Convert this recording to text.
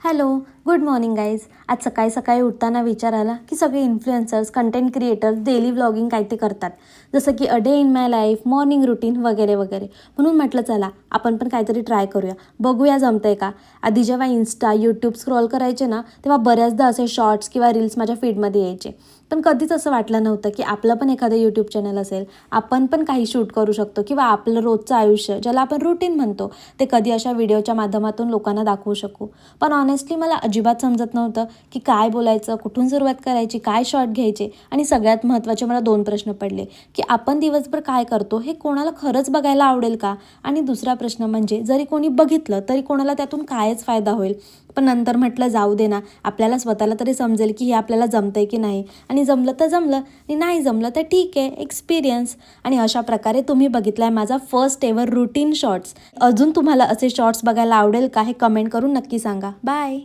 Hello, good morning guys. आज सकाळी सकाळी उठताना विचार आला की सगळे influencers, content creators daily vlogging काय ते करतात, जसं की a day in my life, morning routine वगैरे वगैरे. म्हणून म्हटलं चला आपण पण काहीतरी ट्राय करूया, बघूया जमतंय का. आधी जेव्हा इन्स्टा, यूट्यूब स्क्रॉल करायचे ना, तेव्हा बऱ्याचदा असे शॉर्ट्स किंवा रील्स माझ्या फीडमध्ये यायचे. पण कधीच असं वाटलं नव्हतं की आपलं पण एखादं यूट्यूब चॅनल असेल, आपण पण काही शूट करू शकतो किंवा आपलं रोजचं आयुष्य ज्याला आपण रुटीन म्हणतो ते कधी अशा व्हिडिओच्या माध्यमातून लोकांना दाखवू शकू. पण ऑनेस्टली मला अजिबात समजत नव्हतं की काय बोलायचं, कुठून सुरुवात करायची, काय शॉर्ट घ्यायचे. आणि सगळ्यात महत्त्वाचे मला 2 प्रश्न पडले की आपण दिवसभर काय करतो हे कोणाला खरंच बघायला आवडेल का. आणि दुसरा प्रश्न म्हणजे जरी कोणी बघितलं तरी कोणाला त्यातून कायच फायदा होईल. पण नंतर म्हटलं जाऊ दे ना, आपल्याला स्वतःला तरी समजेल की हे आपल्याला जमतंय की नाही. आणि जमलं तर जमलं आणि नाही जमलं तर ठीक आहे, एक्सपिरियन्स. आणि अशा प्रकारे तुम्ही बघितलाय माझा फर्स्ट एव्हर रुटीन शॉर्ट्स. अजून तुम्हाला असे शॉर्ट्स बघायला आवडेल का हे कमेंट करून नक्की सांगा. बाय.